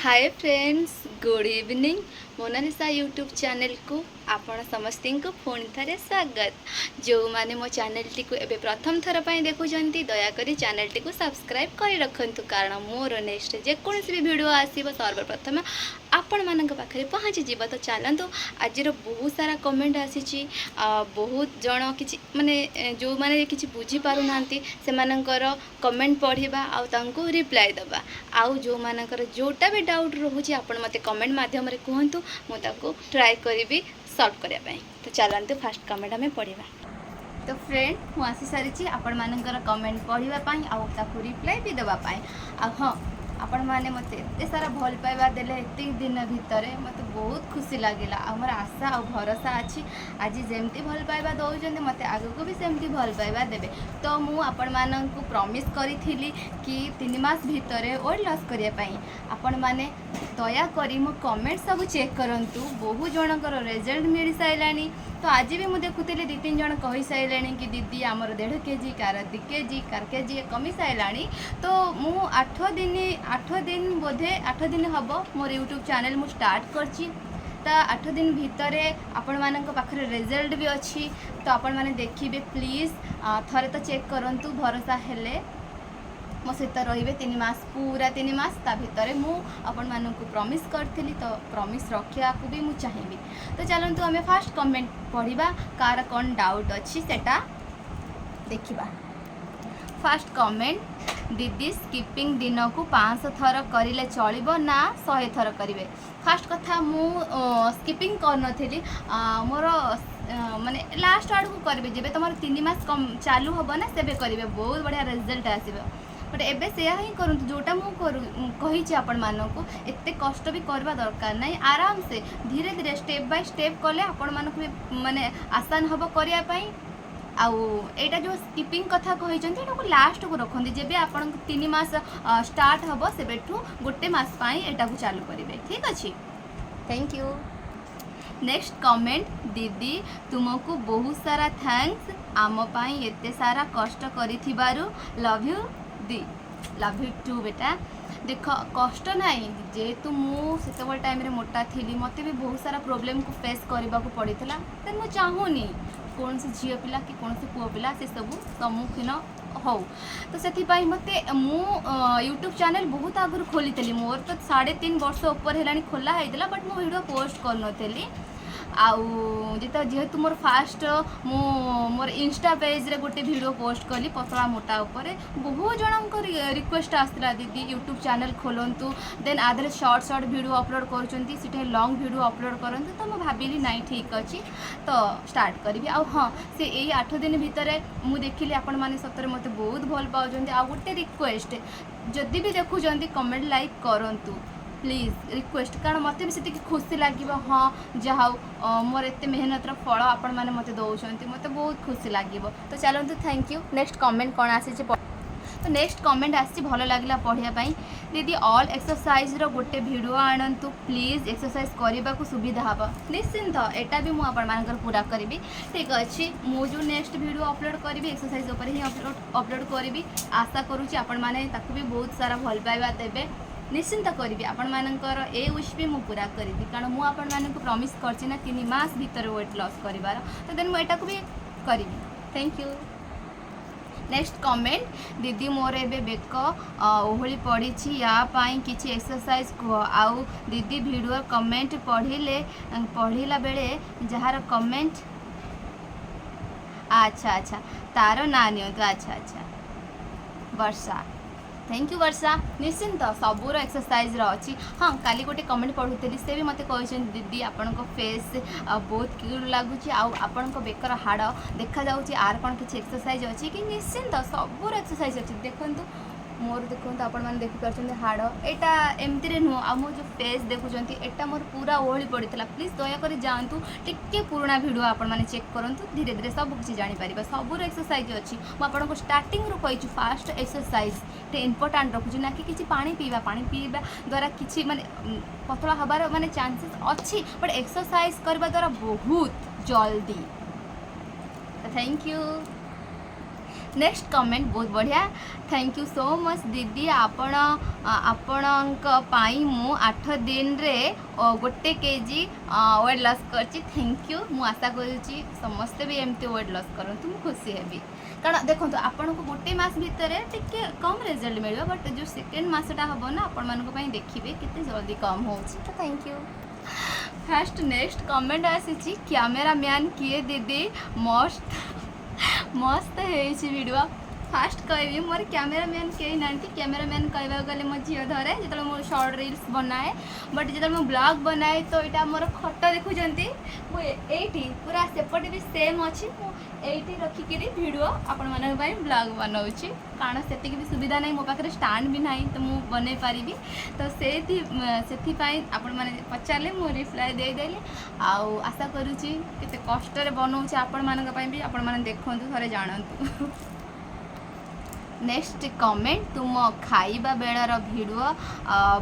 हाय friends good evening Monalisa YouTube channel को आपण समस्त को पुणी थे स्वागत। जो माने मो चैनल टी को एबे प्रथम थर पर देखुं दयाकोरी चैनल टी को सब्सक्राइब कर रखु कारण मोर नेक्स्ट जेकोसी भी वीडियो आसो सर्वप्रथम आपण मान पाखे पहुँची जीव। तो चलतु आज बहुत सारा कमेंट आसी बहुत जन कि माने जो माने कि बुझी पारु नांती से मानकर कमेंट पढ़ा आउ रिप्लाई दबा आउ जो मानकर जोटा भी डाउट रोचे आपण मते कमेंट माध्यम रे कहतु मुझे ट्राए करी सॉल्व करने। तो चलते फास्ट कमेंट आम पढ़ा। तो फ्रेंड मु आसी सारी आपण मानकर कमेंट पढ़ाई आउ रिप्लाई भी देवाई हाँ आपण मैंने मत एत सारा भल पाइबा देले एत दिन भितर मत बहुत खुशी लगिला आमर आशा और भरोसा अच्छी आज जमती भल पाइबा दौरान मत आगक भी सेमती भल पाइबा देबे। तो मु आपण माननकु प्रॉमिस करी कि 3 मास भितर वेट लॉस करने आपण मैंने दया करी मो कमेंट सब चेक करंतु बहुत जनकर रिजल्ट मिल सारानी। तो आज भी मुझे देखुली 2-3 जन कही सारे कि दीदी आमर 1.5 kg car 2 kg car KG कमी सारानी। तो मु 8 दिन बोधे 8 दिन हम मोर यूट्यूब चैनल मु स्टार्ट करची। तो 8 दिन भितर आपण मान पाखे रिजल्ट भी अच्छी। तो आपण मैंने देखिए प्लीज थरे तो चेक करंतु भरोसा हेले मो सहित रे 3 मास पूरा 3 मास ता भितर मु आपण मानकु प्रॉमिस करथिली। तो प्रॉमिस रखिया को भी मु चाहिबी। तो चलंतु हमें फास्ट कमेंट पढ़िबा कार कौन डाउट अच्छी सेटा देखिबा। फास्ट कमेंट दीदी स्किपिंग दिन को 500 थर करिले चलिबो ना 100 थर करिवे। फास्ट कथा मु स्किपिंग करनथिली मोर माने लास्ट आड़ को करेंगे जब तुम 3 मास कम चालू हम ना से करेंगे बहुत बढ़िया रिजल्ट आसो। बट एबे से ही करूँ जोटा मुझे आपण मानक एत कष्ट भी करवा दरकार नहीं आराम से धीरे धीरे स्टेप बाय स्टेप कले आपण मानक भी माने आसान हम करने आउ एटा जो स्किपिंग कथा कहते लास्ट को रखते जब आपण 3 मास स्टार्ट हम से गोटे मास एटा को चालू करेंगे। ठीक अच्छे थैंक यू। नेक्स्ट कमेंट दीदी तुमको बहुत सारा थैंक्स आम पाई एते सारा कष्ट करिथिबारु लव यू दी लव यू टू बेटा। देख कष्ट नाई जेहेतु मुझे टाइम रे मोटा थी मत भी बहुत सारा प्रोब्लेम को फेस करने को पड़ता देन मुझे चाहूनी कौन से झील पिला कि कौन से पुओ पिला से सब सम्मुखीन हो। तो से मत मु यूट्यूब चैनल बहुत आगु खोली मोर तो 3.5 वर्ष ऊपर है खोला होता बट मु वीडियो पोस्ट कर आउ जेहेतु मोर फास्ट मोर इंस्टा पेज रे गोटे वीडियो पोस्ट कली पतला मोटा ऊपर बहुत जन रिक्वेस्ट आसला दीदी यूट्यूब चैनल खोलतु देन आधे शॉर्ट वीडियो अपलोड कर लॉन्ग वीडियो अपलोड करंतु। तो मुझे भाविली नाई ठीक अच्छी तो स्टार्ट करी आउ हाँ से यही 8 दिन भितर मु देखिली आपण माने सतरे मते बहुत भल पाउछन्ती। आ गोटे रिक्वेस्ट जदि भी देखुछन्ती कमेंट लाइक करंतु प्लीज रिक्वेस्ट कारण मत भी से खुशी लगे हाँ जहाँ मोर एत मेहनत फल आपण मैंने मत दौरान मत बहुत खुशी लगे। तो चलतु थैंक यू। नेक्स्ट कमेंट कौन आसी तो नेक्स्ट कमेंट आसी भल लगे पढ़ाई दीदी ऑल एक्सरसाइज रो गोटे वीडियो आणतु प्लीज एक्सरसाइज करने को सुविधा हम निश्चिंत एटा भी मुझे पूरा करी। ठीक अच्छे मु जो नेक्स्ट वीडियो अपलोड करी एक्सरसाइज उपर ही अपलोड करी आशा करुँच आपण मैंने भी बहुत सारा भल पाइबा देवे निश्चिंत करी आपण मानकर ए विश भी मुझे पूरा करी कारण मुझे आपण मानक प्रॉमिस करछि ना 3 मास भीतर वेट लॉस करिवार। तो देन मुझे भी करी। Thank you. नेक्स्ट कमेंट दीदी मोर एबे बेक ओहली पड़ी या पाई किछि एक्सरसाइज कह आउ दीदी वीडियो कमेंट पढ़िला बेले जहार कमेंट अच्छा अच्छा तार ना नियंतु अच्छा अच्छा वर्षा थैंक यू वर्षा निश्चिंत सबूर एक्सरसाइज अच्छी। हाँ काली गोटे कमेंट पढ़ुली से भी मत कहते दीदी आपण फेस बहुत क्यूट लगुच आपण बेकर हाड़ देखा जाऊँगी आर कौन किसी एक्सरसाइज अच्छी कि निश्चिंत सबूर एक्सरसाइज अच्छी देखूँ मोर देखो आपण मैंने देखिपार हाड़ यहाँ एमती नुह आ मो जो फेस देखुं एटा मोर पूरा ओहली पड़ता प्लीज दयाकोरी जातु टिके पुराना वीडियो आपण मैंने चेक करूँ धीरे धीरे सब किसी जापर सबूर एक्सरसाइज अच्छी मुझे स्टार्टिंग रू कही फास्ट एक्सरसाइज इम्पोर्टाट रखुच्छी ना कि किसी पानी पीवा द्वारा किसी माने पतला हबार माने चांसेस अच्छी बट एक्सरसाइज करने द्वारा बहुत जल्दी। Thank you. नेक्स्ट कमेंट बहुत बढ़िया थैंक यू सो मच दीदी आपण मु 8 दिन रे गोटे केजी वेट लॉस करची थैंक यू मु आशा करूची समस्ते भी एमती वेट लॉस करंतु मु खुशी हेबी कारण देखो आपण को गोटे मास भितर टिके कम रिजल्ट मिलियो बट जो सेकेंड मासटा हबो ना आपण मानको पई देखिबे केते जल्दी कम होउची तो thank you first next comment आसी कैमरा मैन किए दीदी मस्त मस्त है वीडियो फास्ट कहबी मोर कैमरामैन कहीं ना कैमरामैन कहवा गले मो झील धरे जो मो शॉर्ट रील्स बनाए बट जो मो ब्लॉग बनाए तो यहाँ मोर फटो देखुं ये पूरा सेपटे भी सेम अच्छी मुझे रखिक वीडियो आपण मान ब्लॉग बनाऊँगी कारण से भी सुविधा नहीं मो पाखे स्टांड भी ना तो मुझे बन पारि तो से आपण मैंने पचारे मुझे रिप्लाय देदेली आशा करुँची केते कष्ट बनाऊँच आपण मानी आपण मैंने देखु थे जानतु नेक्स्ट कमेंट तुम खाइबा बेलार भिडियो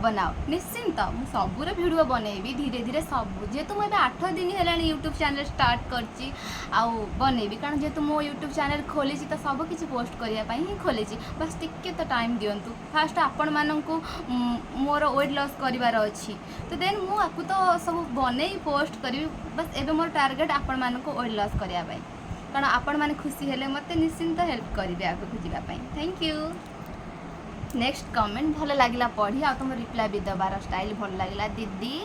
बनाओ निश्चिंत मु सबूर भिडियो बनैबी धीरे धीरे सब जेहेतु मुझे 8 दिन है यूट्यूब चैनल स्टार्ट करची बनैबी कारण जेहेतु मो यूट्यूब चैनल खोली तो सब किसी पोस्ट करने ही खोली बस टिके तो टाइम दिंतु फास्ट आपण मानू मोर वेट लॉस करिवार अच्छी तो देन मुझे तो सब बनै पोस्ट करी बस एबे मोर टार्गेट आपण मानू वेट लॉस करने कारण आपण माने खुशी हेले मते निश्चिंत हेल्प करेंगे आगे जावाई थैंक यू नेक्स्ट कमेंट भल लगे पढ़ी आ तुम रिप्लाय भी देवार स्टाइल भल लगे दीदी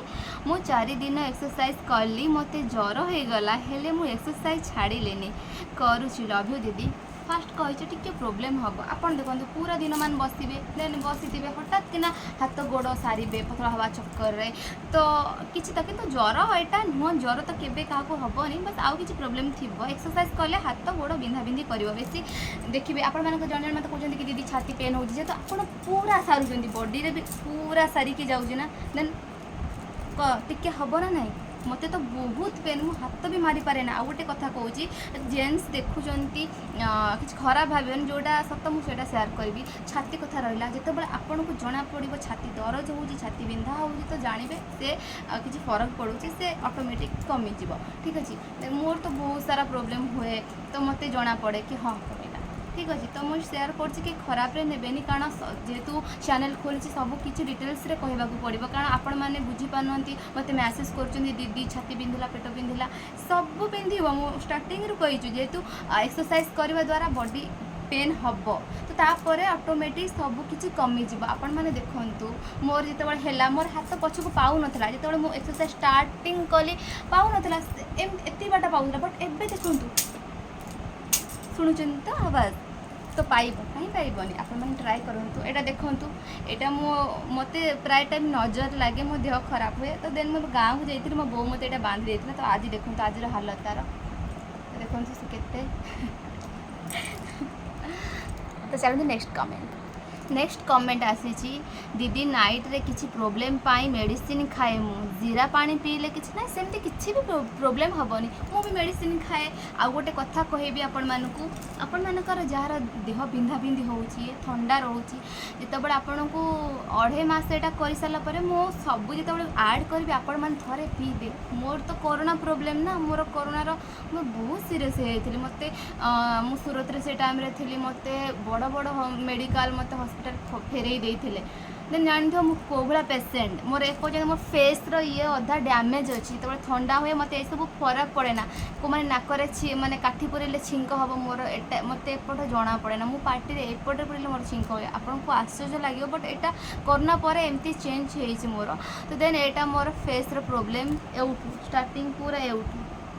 मु 4 दिन एक्सरसाइज कली मते ज्वर हो गला हेले मु एक्सरसाइज छाड़िलेनी करुची लव यू दीदी फास्ट कही टी प्रोब्लेम हम आप देखो पूरा दिन मान बसवे देन बसी थे हठात कि हाथ गोड़ सारे पतला हवा चक्कर रे तो किसी तो कि ज्वर यहाँ नुह ज्वर तो केवे क्या हेनी बस आउ कि प्रोब्लेम थी एक्सरसाइज कले हाथ गोड़ बिंधा बिंधी कर बेसी देखिए आपण मैंने जन जन मत कहते कि दीदी छाती पेन हो तो आप पूरा सारूँ बॉडी रे भी पूरा सारिकी जाऊँगी ना देन टिके हम ना नहीं मते तो बहुत पेन मु हाथ भी मारी पारे ना आ गोटे कथा कहूँ जेन्ट्स देखुं कि खराब भावन जोटा सत मुझे सेयार करी छाती कथा रहा जिते आपन को जना पड़ो छाती दरज हो छाती बिंधा हो तो जानवे से किसी फरक पड़ूँ से ऑटोमेटिक कमिज ठीक अच्छे मोर तो बहुत सारा प्रोब्लेम हुए तो मत जना पड़े कि हाँ कमिला ठीक अच्छे तो मुझे सेयार कर खराब नेबेनी कारण जेहेतु चैनल खोली सब किसी डिटेल्स रे कहवाक पड़ो कारण आपण मैंने बुझीपारती मत मैसेज कर दीदी छाती बिंधिला पेट बिंधिला सब बिंधिब मुझे स्टार्टिंग रू कही जेहेतु एक्सरसाइज करने द्वारा बॉडी पेन हम तो तापर ऑटोमेटिक सब किसी कमिज आपण मैंने देखु मोर जिते मोर हाथ पछक पाऊ नाला जो मुझे एक्सरसाइज स्टार्टिंग कली पाऊ नाला एत बाट पाऊला बट एबे देखु शुणुं तो आवाज तो पाइब कहीं पाइबनी आप ट्राए करूँ यहाँ देखूँ यहाँ मत प्राय टाइम नजर लगे मो देह खराब हुए तो देन मो गाँव को जाइए मो बो मत बांधि देता तो आज देखूँ आज हालत तार देखो से केते तो चलते नेक्स्ट कमेंट आसी दीदी नाइट रे किसी प्रोब्लेम पाई मेडिसिन खाए मु जीरा पानी पीले किसी ना सेमती किसी भी प्रोब्लेम हेनी मु भी मेडिसिन खाए आ गोटे कथा कहबी आपण मानकर जार देह बिंधा बिंधी होउची ठंडा रोची जिते आपण को 2.5 मास एटा कर सारापर मो सब जो आड करी आपण मैंने थरे पीबे मोर तो कोरोना प्रोब्लेम ना मोर कोरोनार मैं बहुत सीरीयस होती मत मु सूरत से टाइम थी मत बड़ बड़ मेडिकल मत हॉस्पिटल फेरई देते देन जान मो भाया पेसेंट मोर एपर्तंत मो फेस ये अधा डैमेज अच्छी तो ठंडा हुए मत सब फरक पड़े ना को मैंने नाकरे मानने काठी पुरेले छिंक हम मोर मत एपट जना पड़े ना मो पार्टी एपटे पुरेले मोर छिंक हुए आपन को आश्चर्य लगे बट यहाँ कोरोना पर एमती चेंज हो मोर तो देन यहाँ मोर फेस प्रोब्लेम एउठू स्टार्टिंग पूरा एउठू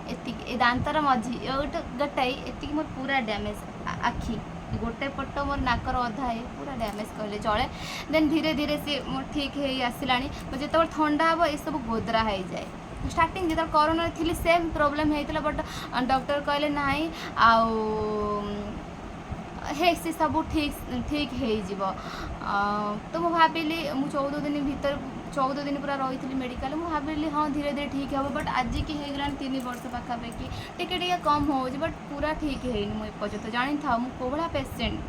एति दांतर मझी एउठ गटाई एति मोर पूरा डैमेज आखि गोटे पट मोर नाकर अधा है पूरा डैमेज कहले चले देन धीरे धीरे सी मोर ठीक है आसला जो ठंडा हम ये सब गोदरा हो जाए स्टार्टिंग जो कोरोना थी सेम प्रोब्लेम होता बट डॉक्टर कहले ना हे से सब ठीक हो तो मुझे भाविली मु 14 दिन भीतर 14 दिन पूरा रही थी मेडिकल मुझे भाविली हाँ धीरे धीरे ठीक हे बट आज की होगा 3 वर्ष पाखापाखि टे कम हो बट पूरा ठीक है मुझे पर्यटन जानी था मुझे भाया पेसेंट